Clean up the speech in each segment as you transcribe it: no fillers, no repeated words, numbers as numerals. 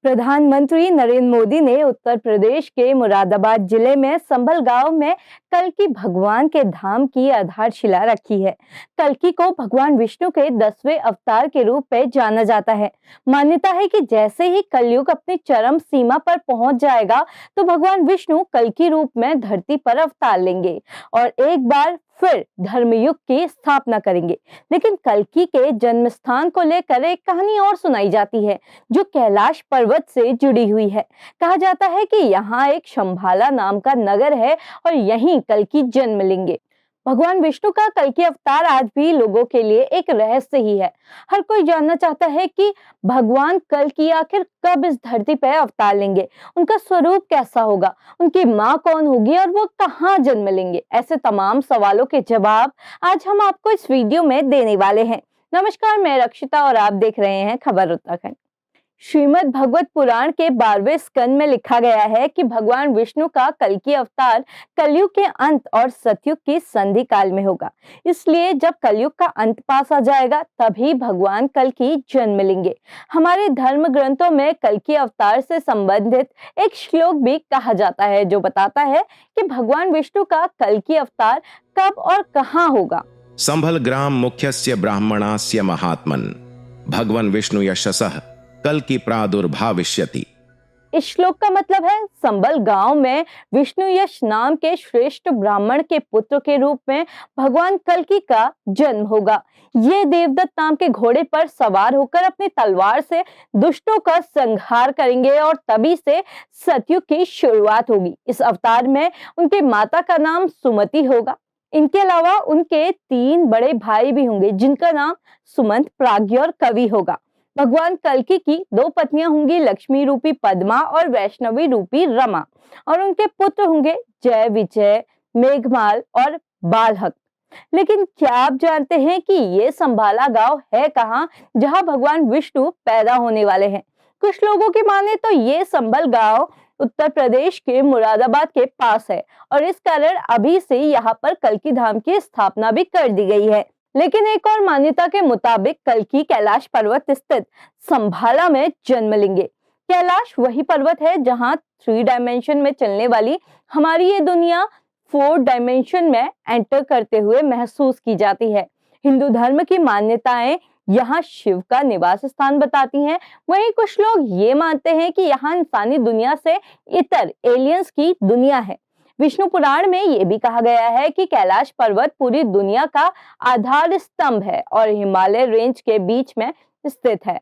प्रधानमंत्री नरेंद्र मोदी ने उत्तर प्रदेश के मुरादाबाद जिले में संभल गांव में कल्कि भगवान के धाम की आधारशिला रखी है। कल्कि को भगवान विष्णु के 10वें अवतार के रूप में जाना जाता है। मान्यता है कि जैसे ही कलयुग अपनी चरम सीमा पर पहुंच जाएगा तो भगवान विष्णु कल्कि रूप में धरती पर अवतार लेंगे और एक बार फिर धर्मयुग की स्थापना करेंगे। लेकिन कल्कि के जन्म स्थान को लेकर एक कहानी और सुनाई जाती है जो कैलाश पर्वत से जुड़ी हुई है। कहा जाता है कि यहाँ एक शंभाला नाम का नगर है और यहीं कल्कि जन्म लेंगे। भगवान विष्णु का कल्कि अवतार आज भी लोगों के लिए एक रहस्य ही है। हर कोई जानना चाहता है कि भगवान कल्कि आखिर कब इस धरती पर अवतार लेंगे, उनका स्वरूप कैसा होगा, उनकी माँ कौन होगी और वो कहाँ जन्म लेंगे। ऐसे तमाम सवालों के जवाब आज हम आपको इस वीडियो में देने वाले हैं। नमस्कार, मैं रक्षिता और आप देख रहे हैं खबर उत्तराखंड। श्रीमद् भगवत पुराण के 12वें स्कंद में लिखा गया है कि भगवान विष्णु का कल्कि अवतार कलयुग के अंत और सतयुग की संधि काल में होगा। इसलिए जब कलयुग का अंत पास आ जाएगा तभी भगवान कल्कि जन्म लेंगे। हमारे धर्म ग्रंथों में कल्कि अवतार से संबंधित एक श्लोक भी कहा जाता है जो बताता है कि भगवान विष्णु का कल्कि अवतार कब और कहाँ होगा। संभल ग्राम मुख्यस्य ब्राह्मणास्य महात्मन भगवान विष्णु यशसः कल्कि प्रादुर्भाविष्यति। इस श्लोक का मतलब है संबल गांव में विष्णु यश नाम के श्रेष्ठ ब्राह्मण के पुत्र के रूप में भगवान कल्कि का जन्म होगा। ये देवदत्त नाम के घोड़े पर सवार होकर अपनी तलवार से दुष्टों का संहार करेंगे और तभी से सतयुग की शुरुआत होगी। इस अवतार में उनके माता का नाम सुमति होगा। इनके अलावा उनके 3 बड़े भाई भी होंगे जिनका नाम सुमंत, प्राज्ञ और कवि होगा। भगवान कल्कि की 2 पत्नियां होंगी, लक्ष्मी रूपी पद्मा और वैष्णवी रूपी रमा, और उनके पुत्र होंगे जय, विजय, मेघमाल और बालहक। लेकिन क्या आप जानते हैं कि ये संभाला गांव है कहाँ जहां भगवान विष्णु पैदा होने वाले हैं? कुछ लोगों की माने तो ये संभल गांव उत्तर प्रदेश के मुरादाबाद के पास है और इस कारण अभी से यहाँ पर कल्कि धाम की स्थापना भी कर दी गई है। लेकिन एक और मान्यता के मुताबिक कल्कि कैलाश पर्वत स्थित संभाला में जन्म लेंगे। कैलाश वही पर्वत है जहां 3 डायमेंशन में चलने वाली हमारी ये दुनिया 4 डायमेंशन में एंटर करते हुए महसूस की जाती है। हिंदू धर्म की मान्यताएं यहाँ शिव का निवास स्थान बताती हैं। वहीं कुछ लोग ये मानते हैं कि यहाँ इंसानी दुनिया से इतर एलियंस की दुनिया है। विष्णु पुराण में यह भी कहा गया है कि कैलाश पर्वत पूरी दुनिया का आधार स्तंभ है और हिमालय रेंज के बीच में स्थित है।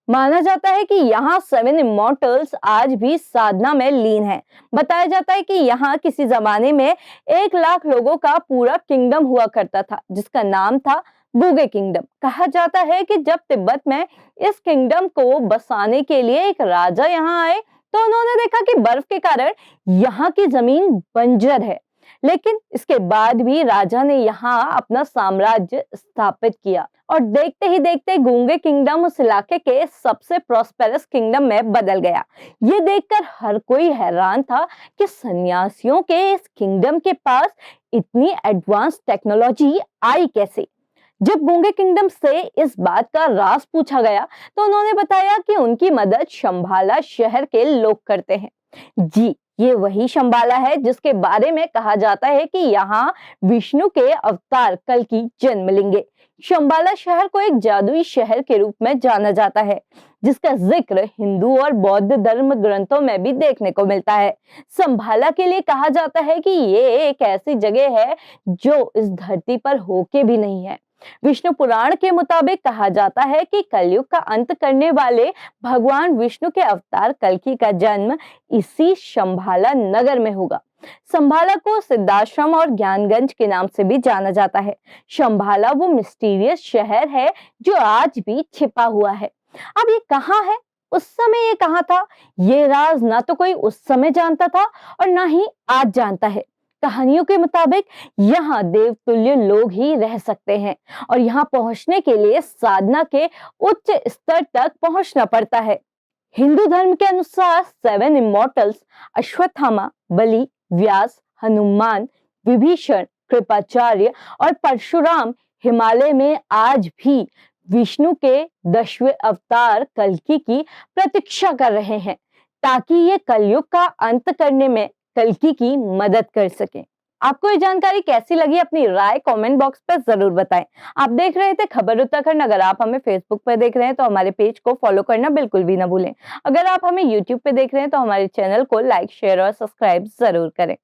माना जाता है कि यहाँ 7 इमॉर्टल्स आज भी साधना में लीन हैं। बताया जाता है कि यहाँ किसी जमाने में 1 लाख लोगों का पूरा किंगडम हुआ करता था जिसका नाम था गुगे किंगडम। कहा जाता है कि जब तिब्बत में इस किंगडम को बसाने के लिए एक राजा यहाँ आए तो उन्होंने देखा कि बर्फ के कारण यहाँ की जमीन बंजर है, लेकिन इसके बाद भी राजा ने यहाँ अपना साम्राज्य स्थापित किया और देखते ही देखते गूंगे किंगडम उस इलाके के सबसे प्रॉस्पेरस किंगडम में बदल गया। ये देखकर हर कोई हैरान था कि सन्यासियों के इस किंगडम के पास इतनी एडवांस टेक्नोलॉजी आई कैसे। जब गूंगे किंगडम से इस बात का राज पूछा गया तो उन्होंने बताया कि उनकी मदद शंभाला शहर के लोग करते हैं। जी, ये वही शंभाला है जिसके बारे में कहा जाता है कि यहाँ विष्णु के अवतार कल्कि जन्म लेंगे। शंभाला शहर को एक जादुई शहर के रूप में जाना जाता है जिसका जिक्र हिंदू और बौद्ध धर्म ग्रंथों में भी देखने को मिलता है। संभाला के लिए कहा जाता है कि ये एक ऐसी जगह है जो इस धरती पर होके भी नहीं है। विष्णु पुराण के मुताबिक कहा जाता है कि कलयुग का अंत करने वाले भगवान विष्णु के अवतार कल्कि का जन्म इसी शंभाला नगर में होगा। संभाला को सिद्धाश्रम और ज्ञानगंज के नाम से भी जाना जाता है। शंभाला वो मिस्टीरियस शहर है जो आज भी छिपा हुआ है। अब ये कहाँ है, उस समय ये कहाँ था, ये राज ना तो कोई उस समय जानता था और ना ही आज जानता है। कहानियों के मुताबिक यहाँ देवतुल्य लोग ही रह सकते हैं और यहाँ पहुंचने के लिए साधना के उच्च स्तर तक पहुंचना पड़ता है। हिंदू धर्म के अनुसार 7 इमॉर्टल्स अश्वत्थामा, बलि, व्यास, हनुमान, विभीषण, कृपाचार्य और परशुराम हिमालय में आज भी विष्णु के 10वें अवतार कल्कि की प्रतीक्षा कर रहे हैं ताकि ये कलयुग का अंत करने में कल्कि की मदद कर सके। आपको ये जानकारी कैसी लगी अपनी राय कमेंट बॉक्स पर जरूर बताएं। आप देख रहे थे खबर उत्तराखंड। अगर आप हमें फेसबुक पर देख रहे हैं तो हमारे पेज को फॉलो करना बिल्कुल भी ना भूलें। अगर आप हमें यूट्यूब पे देख रहे हैं तो हमारे चैनल को लाइक शेयर और सब्सक्राइब जरूर करें।